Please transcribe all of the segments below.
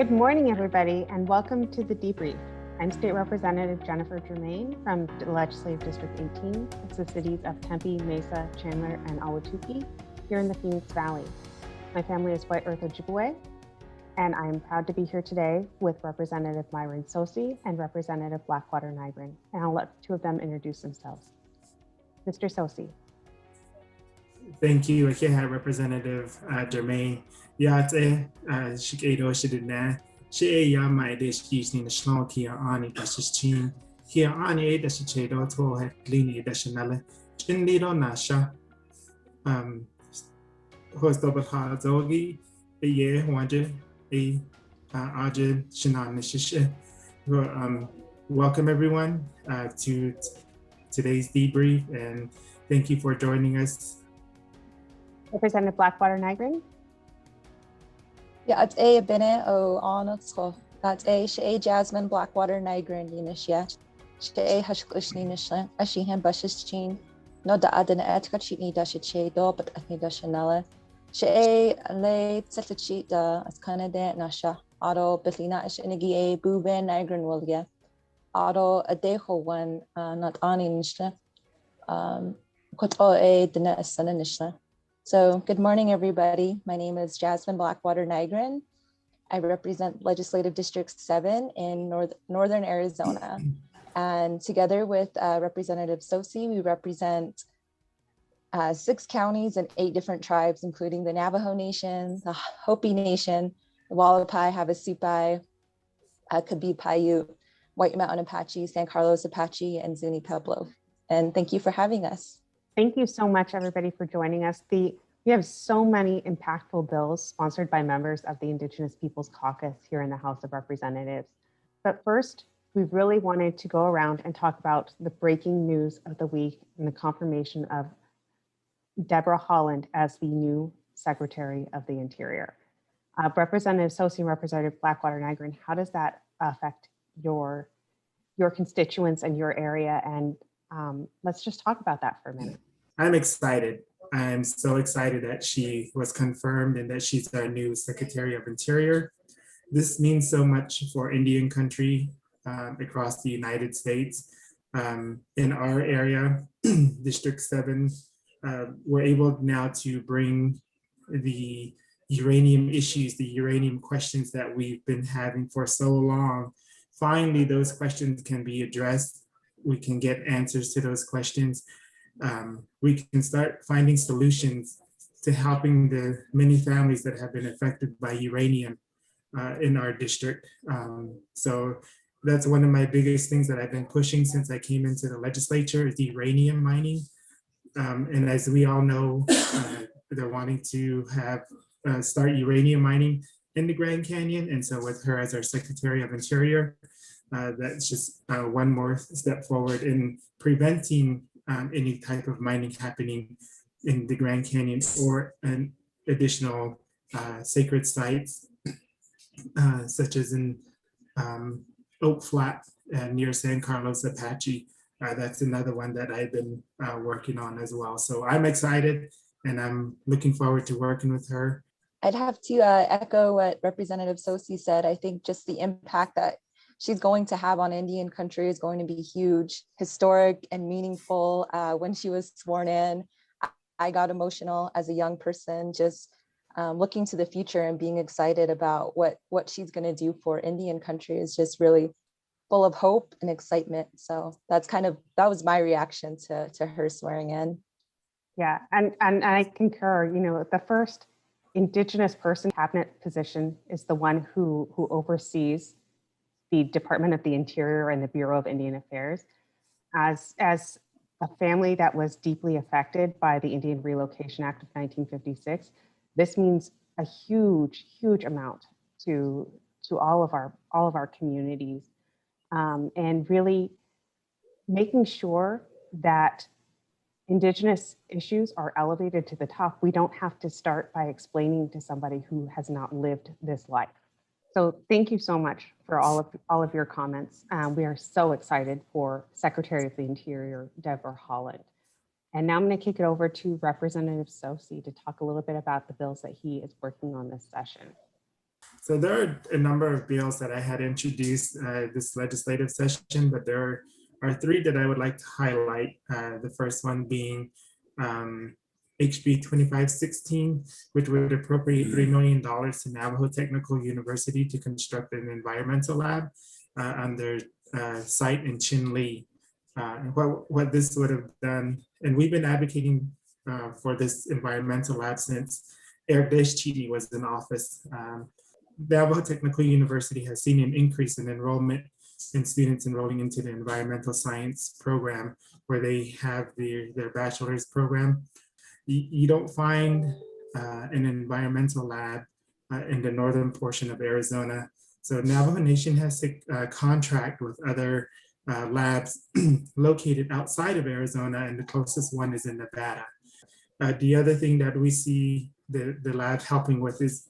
Good morning, everybody, and welcome to the debrief. I'm State Representative Jennifer Jermaine from Legislative District 18. It's the cities of Tempe, Mesa, Chandler, and Ahwatukee here in the Phoenix Valley. My family is White Earth Ojibwe, and I'm proud to be here today with Representative Tsosie and Representative Blackwater-Nygren, and I'll let the two of them introduce themselves. Mr. Tsosie. Thank you. Here, Representative Jermaine. Yate, Shikado Shidina, She Yama, Dish in the Snow here on it, Dashin, here on it, Dashado, to have clean Dashanella, Chindido Nasha, host of Hazogi, a year, wanted a Arjun Shinan. Welcome everyone to today's debrief, and thank you for joining us. Representative Blackwater-Nygren. Yeah, it's a bene o honotsko. That's a she Jasmine Blackwater-Nygren Yinishya. She hashklishni nishla. Ashihan bushishchin. No da adana etkachini dashiche do, but atni dashanella. She le tsetlichi da as Canada nasha. Auto bitlina ish inigi a buben Nygren wilya. Auto a deho one not ani nishla. Koto a dina asana nishla. So good morning, everybody. My name is Jasmine Blackwater-Nygren. I represent Legislative District 7 in Northern Arizona. And together with Representative Tsosie, we represent 6 counties and 8 different tribes, including the Navajo Nation, the Hopi Nation, the Wallapai, Havasupai, Kabi Paiute, White Mountain Apache, San Carlos Apache, and Zuni Pueblo. And thank you for having us. Thank you so much, everybody, for joining us. We have so many impactful bills sponsored by members of the Indigenous Peoples Caucus here in the House of Representatives. But first, we really wanted to go around and talk about the breaking news of the week and the confirmation of Deb Haaland as the new Secretary of the Interior. Representative Tsosie and Representative Blackwater-Nygren, how does that affect your constituents and your area? And let's just talk about that for a minute. I'm excited. I'm so excited that she was confirmed and that she's our new Secretary of Interior. This means so much for Indian country across the United States. In our area, District 7, we're able now to bring the uranium issues, the uranium questions that we've been having for so long. Finally, those questions can be addressed. We can get answers to those questions. We can start finding solutions to helping the many families that have been affected by uranium in our district. So that's one of my biggest things that I've been pushing since I came into the legislature is the uranium mining. And as we all know, they're wanting to have start uranium mining in the Grand Canyon. And so with her as our Secretary of Interior, that's just one more step forward in preventing any type of mining happening in the Grand Canyon or an additional sacred sites, such as in Oak Flat near San Carlos Apache. That's another one that I've been working on as well. So I'm excited and I'm looking forward to working with her. I'd have to echo what Representative Tsosie said. I think just the impact that she's going to have on Indian country is going to be huge, historic and meaningful. When she was sworn in, I got emotional as a young person, just looking to the future and being excited about what she's going to do for Indian country is just really full of hope and excitement. So that was my reaction to her swearing in. Yeah, and I concur. You know, the first Indigenous person cabinet position is the one who oversees the Department of the Interior and the Bureau of Indian Affairs. As a family that was deeply affected by the Indian Relocation Act of 1956, this means a huge amount to all of our communities, and really making sure that Indigenous issues are elevated to the top. We don't have to start by explaining to somebody who has not lived this life. So thank you so much for all of your comments. We are so excited for Secretary of the Interior, Deb Haaland. And now I'm going to kick it over to Representative Tsosie to talk a little bit about the bills that he is working on this session. So there are a number of bills that I had introduced this legislative session, but there are three that I would like to highlight. The first one being HB 2516, which would appropriate $3 million to Navajo Technical University to construct an environmental lab on their site in Chinle. What this would have done, and we've been advocating for this environmental lab since Eric Deschidi was in office. Navajo Technical University has seen an increase in enrollment in students enrolling into the environmental science program, where they have their bachelor's program. You don't find an environmental lab in the northern portion of Arizona. So Navajo Nation has a contract with other labs located outside of Arizona, and the closest one is in Nevada. The other thing that we see the lab helping with is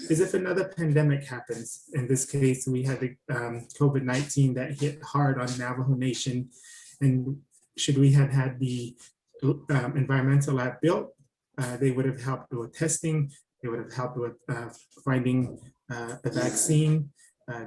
if another pandemic happens. In this case, we had the COVID-19 that hit hard on Navajo Nation. And should we have had the environmental lab built, they would have helped with testing. They would have helped with finding a vaccine.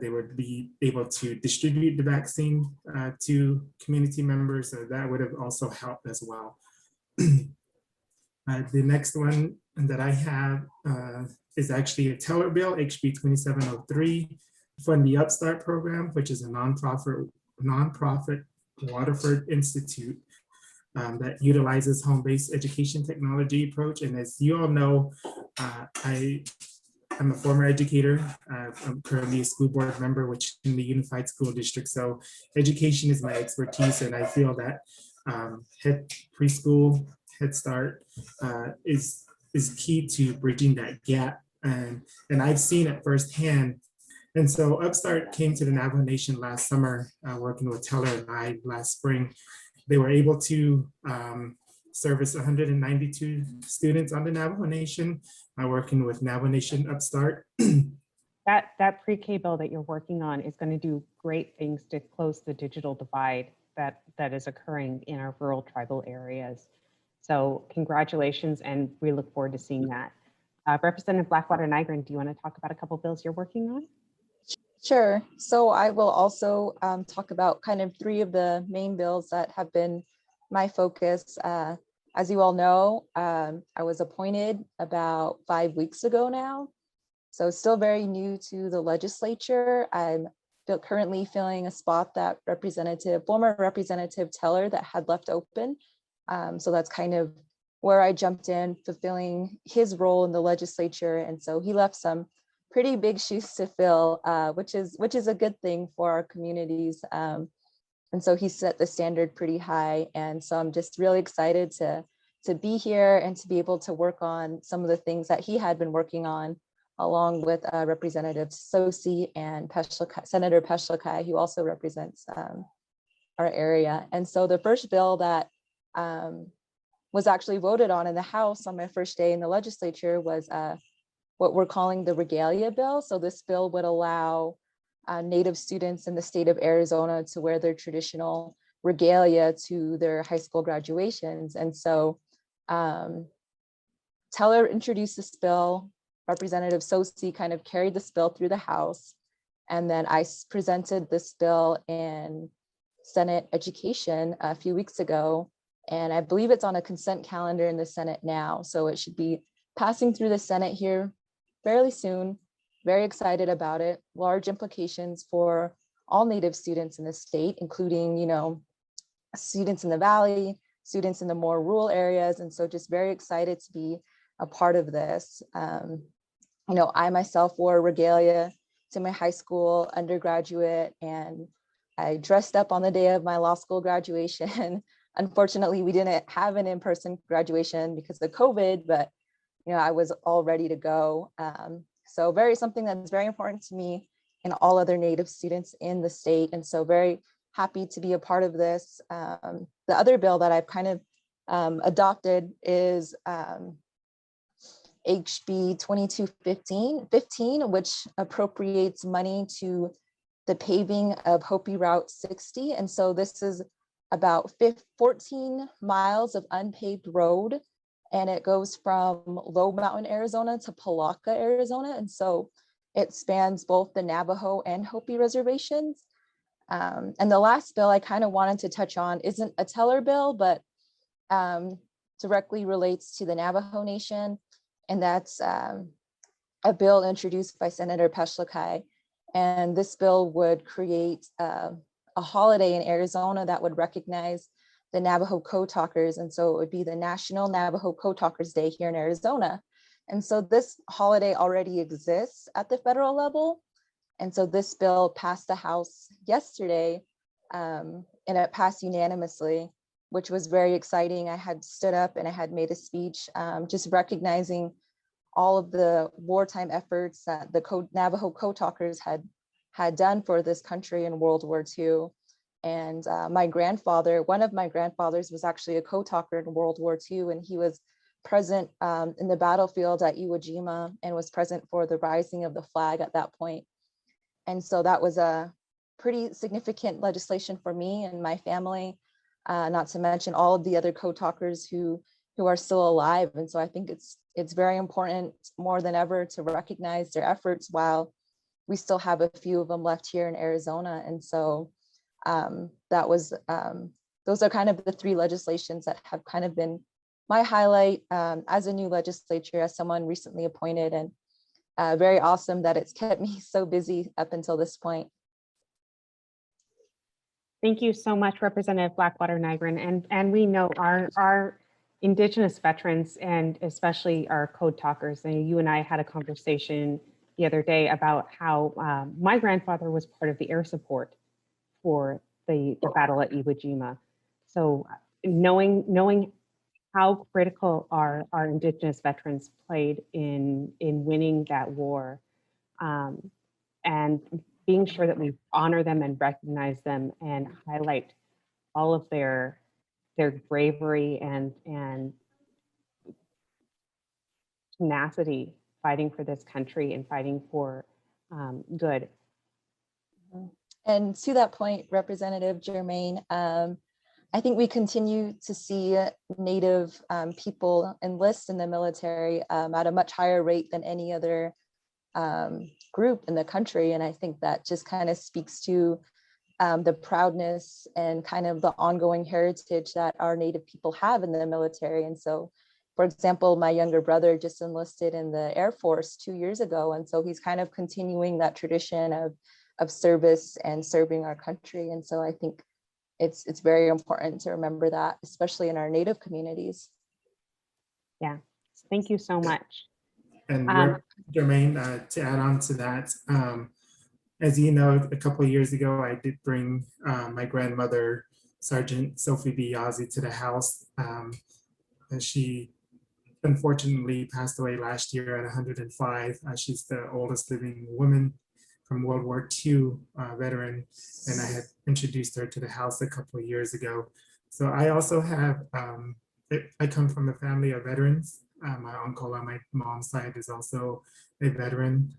They would be able to distribute the vaccine to community members. So that would have also helped as well. The next one that I have is actually a Teller bill, HB 2703, fund the Upstart program, which is a nonprofit Waterford Institute that utilizes home-based education technology approach. And as you all know, I'm a former educator. I'm currently a school board member, which in the Unified School District. So education is my expertise, and I feel that preschool, Head Start is key to bridging that gap. And I've seen it firsthand. And so Upstart came to the Navajo Nation last summer, working with Teller and I last spring. They were able to service 192 students on the Navajo Nation, working with Navajo Nation Upstart. That pre-K bill that you're working on is going to do great things to close the digital divide that is occurring in our rural tribal areas. So congratulations, and we look forward to seeing that. Representative Blackwater-Nygren, do you want to talk about a couple bills you're working on? Sure. So I will also talk about kind of three of the main bills that have been my focus. As you all know, I was appointed about 5 weeks ago now, so still very new to the legislature. I'm currently filling a spot that former Representative Teller that had left open. So that's kind of where I jumped in, fulfilling his role in the legislature. And so he left some pretty big shoes to fill, which is a good thing for our communities. And so he set the standard pretty high. And so I'm just really excited to be here and to be able to work on some of the things that he had been working on, along with Representative Tsosie and Senator Peshlakai, who also represents our area. And so the first bill that was actually voted on in the House on my first day in the legislature was what we're calling the Regalia Bill. So this bill would allow Native students in the state of Arizona to wear their traditional regalia to their high school graduations. And so Teller introduced this bill, Representative Tsosie kind of carried this bill through the House, and then I presented this bill in Senate Education a few weeks ago, and I believe it's on a consent calendar in the Senate now, so it should be passing through the Senate here fairly soon. Very excited about it. Large implications for all Native students in the state, including, students in the Valley, students in the more rural areas. And so just very excited to be a part of this. I myself wore regalia to my high school undergraduate, and I dressed up on the day of my law school graduation. Unfortunately, we didn't have an in-person graduation because of COVID, but I was all ready to go. So something that's very important to me and all other Native students in the state. And so very happy to be a part of this. The other bill that I've kind of adopted is HB 2215, which appropriates money to the paving of Hopi Route 60. And so this is about 14 miles of unpaved road, and it goes from Low Mountain, Arizona to Palaka, Arizona. And so It spans both the Navajo and Hopi reservations. And the last bill I kind of wanted to touch on isn't a teller bill, but directly relates to the Navajo Nation. And that's a bill introduced by Senator Peshlikai. And this bill would create a holiday in Arizona that would recognize the Navajo Code Talkers. And so it would be the National Navajo Code Talkers Day here in Arizona. And so this holiday already exists at the federal level. And so this bill passed the House yesterday, and it passed unanimously, which was very exciting. I had stood up and I had made a speech just recognizing all of the wartime efforts that the Navajo Code Talkers had done for this country in World War II. And my grandfather, one of my grandfathers was actually a code talker in World War II, and he was present in the battlefield at Iwo Jima and was present for the rising of the flag at that point. And so that was a pretty significant legislation for me and my family, not to mention all of the other code talkers who are still alive. And so I think it's very important more than ever to recognize their efforts while we still have a few of them left here in Arizona. And so those are kind of the three legislations that have kind of been my highlight as a new legislature, as someone recently appointed, and very awesome that it's kept me so busy up until this point. Thank you so much, Representative Blackwater-Nygren. And we know our Indigenous veterans, and especially our code talkers, and you and I had a conversation the other day about how my grandfather was part of the air support for the battle at Iwo Jima. So knowing how critical our Indigenous veterans played in winning that war, and being sure that we honor them and recognize them and highlight all of their bravery and tenacity fighting for this country and fighting for good. And to that point, Representative Jermaine, I think we continue to see Native people enlist in the military at a much higher rate than any other group in the country. And I think that just kind of speaks to the proudness and kind of the ongoing heritage that our Native people have in the military. And so, for example, my younger brother just enlisted in the Air Force 2 years ago. And so he's kind of continuing that tradition of service and serving our country. And so I think it's very important to remember that, especially in our Native communities. Yeah, thank you so much. And Jermaine, to add on to that, as you know, a couple of years ago, I did bring my grandmother, Sergeant Sophie B. Yazzie, to the House. And she unfortunately passed away last year at 105. She's the oldest living woman from World War II veteran, and I had introduced her to the House a couple of years ago. So I also have, I come from a family of veterans. My uncle on my mom's side is also a veteran.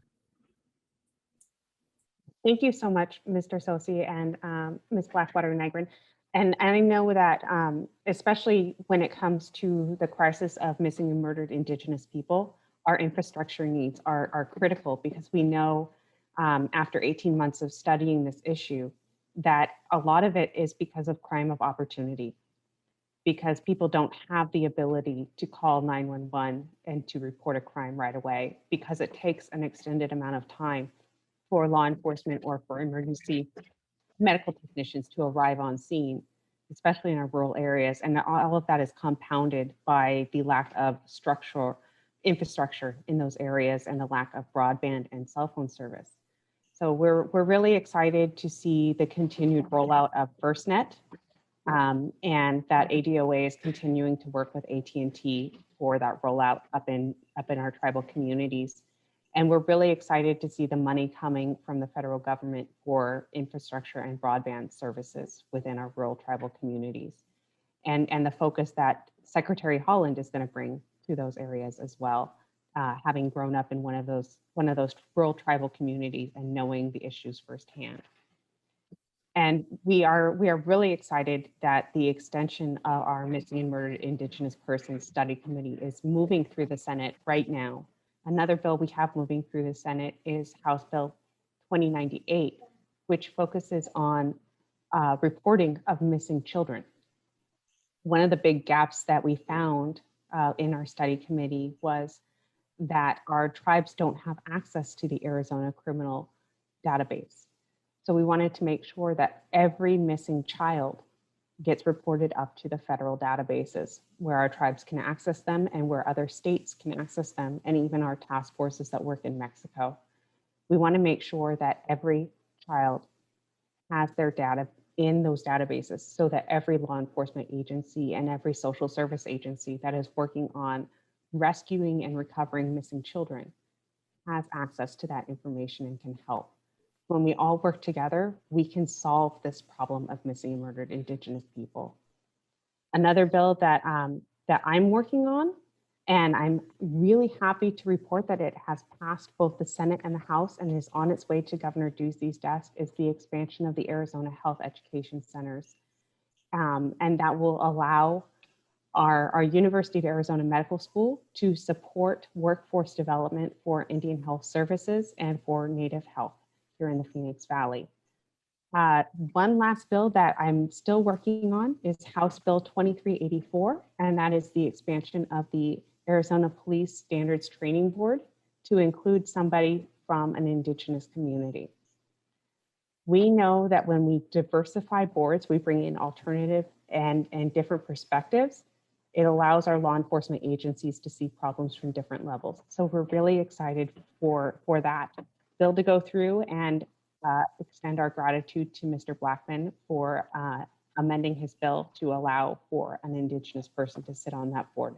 Thank you so much, Mr. Tsosie and Ms. Blackwater-Nygren. And I know that especially when it comes to the crisis of missing and murdered Indigenous people, our infrastructure needs are critical, because we know after 18 months of studying this issue that a lot of it is because of crime of opportunity, because people don't have the ability to call 911 and to report a crime right away, because it takes an extended amount of time for law enforcement or for emergency medical technicians to arrive on scene, especially in our rural areas. And all of that is compounded by the lack of structural infrastructure in those areas and the lack of broadband and cell phone service. So we're really excited to see the continued rollout of FirstNet, and that ADOA is continuing to work with AT&T for that rollout up in our tribal communities. And we're really excited to see the money coming from the federal government for infrastructure and broadband services within our rural tribal communities, and the focus that Secretary Haaland is going to bring to those areas as well, having grown up in one of those rural tribal communities and knowing the issues firsthand. And we are really excited that the extension of our Missing and Murdered Indigenous Persons Study Committee is moving through the Senate right now. Another bill we have moving through the Senate is House Bill 2098, which focuses on reporting of missing children. One of the big gaps that we found in our study committee was that our tribes don't have access to the Arizona criminal database. So we wanted to make sure that every missing child gets reported up to the federal databases where our tribes can access them and where other states can access them, and even our task forces that work in Mexico. We want to make sure that every child has their data in those databases so that every law enforcement agency and every social service agency that is working on rescuing and recovering missing children has access to that information and can help. When we all work together, we can solve this problem of missing and murdered Indigenous people. Another bill that, that I'm working on, and I'm really happy to report that it has passed both the Senate and the House and is on its way to Governor Ducey's desk, is the expansion of the Arizona Health Education Centers. And that will allow our University of Arizona Medical School to support workforce development for Indian health services and for Native health here in the Phoenix Valley. One last bill that I'm still working on is House Bill 2384, and that is the expansion of the Arizona Police Standards Training Board to include somebody from an Indigenous community. We know that when we diversify boards, we bring in alternative and different perspectives. It allows our law enforcement agencies to see problems from different levels. So we're really excited for that bill to go through, and extend our gratitude to Mr. Blackman for amending his bill to allow for an Indigenous person to sit on that board.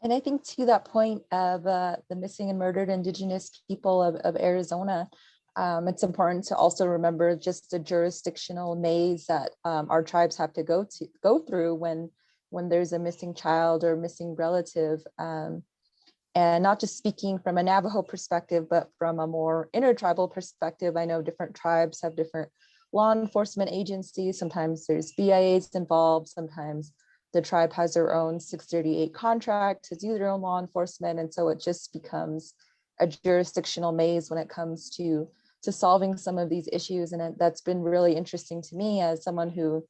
And I think to that point of the missing and murdered Indigenous people of Arizona, it's important to also remember just the jurisdictional maze that our tribes have to go through when there's a missing child or missing relative. And not just speaking from a Navajo perspective, but from a more intertribal perspective. I know different tribes have different law enforcement agencies. Sometimes there's BIAs involved. Sometimes the tribe has their own 638 contract to do their own law enforcement. And so it just becomes a jurisdictional maze when it comes to solving some of these issues. And that's been really interesting to me as someone who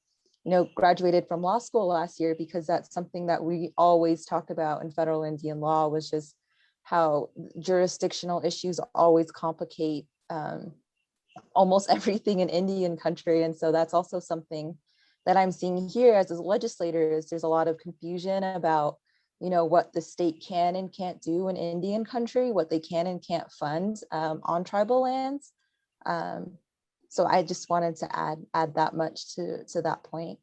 graduated from law school last year, because that's something that we always talked about in federal Indian law, was just how jurisdictional issues always complicate almost everything in Indian country. And so that's also something that I'm seeing here as a legislator, is there's a lot of confusion about, what the state can and can't do in Indian country, what they can and can't fund on tribal lands. So I just wanted to add that much to that point.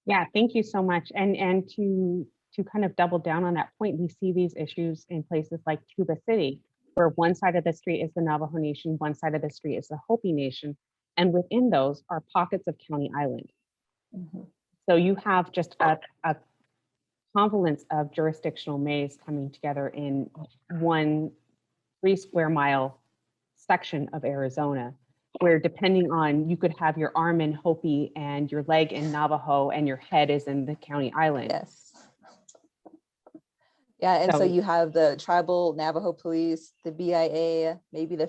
Yeah, thank you so much. And to kind of double down on that point, we see these issues in places like Tuba City, where one side of the street is the Navajo Nation, one side of the street is the Hopi Nation, and within those are pockets of County Island. Mm-hmm. So you have just a confluence of jurisdictional maze coming together in one 3 square mile section of Arizona, where depending on, you could have your arm in Hopi and your leg in Navajo and your head is in the County Island. Yes. Yeah, and so you have the tribal Navajo police, the BIA, maybe the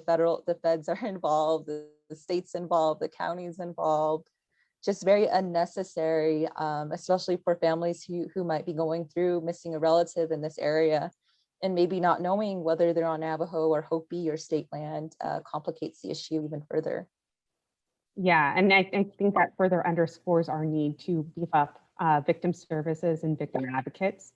feds are involved, the state's involved, the county's involved. Just very unnecessary, especially for families who might be going through missing a relative in this area, and maybe not knowing whether they're on Navajo or Hopi or state land complicates the issue even further. Yeah, and I think that further underscores our need to beef up victim services and victim advocates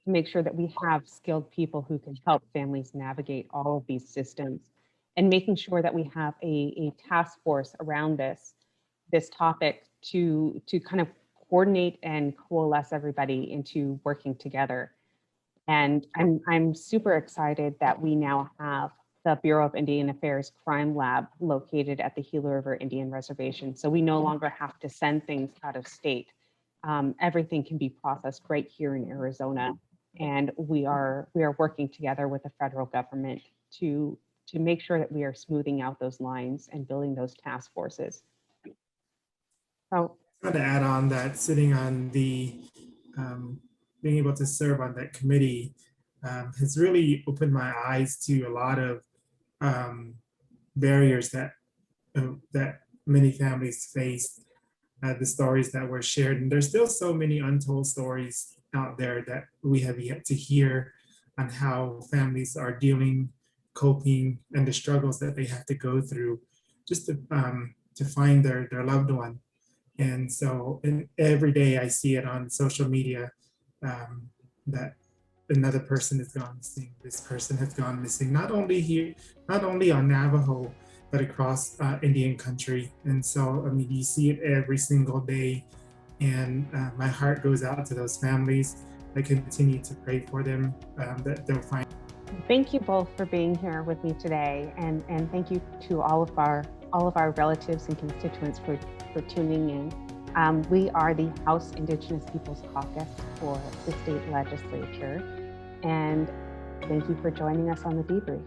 to make sure that we have skilled people who can help families navigate all of these systems, and making sure that we have a task force around this topic to kind of coordinate and coalesce everybody into working together. And I'm super excited that we now have the Bureau of Indian Affairs Crime Lab located at the Gila River Indian Reservation. So we no longer have to send things out of state. Everything can be processed right here in Arizona. And we are working together with the federal government to make sure that we are smoothing out those lines and building those task forces. So I want to add on that, sitting on the, being able to serve on that committee, has really opened my eyes to a lot of barriers that many families face, the stories that were shared. And there's still so many untold stories out there that we have yet to hear on how families are dealing, coping, and the struggles that they have to go through just to find their loved one. And so every day I see it on social media that another person has gone missing. This person has gone missing, not only here, not only on Navajo, but across Indian country. And so, I mean, you see it every single day. And my heart goes out to those families. I continue to pray for them that they'll find. Thank you both for being here with me today. And thank you to all of our relatives and constituents for tuning in. We are the House Indigenous Peoples Caucus for the state legislature. And thank you for joining us on the debrief.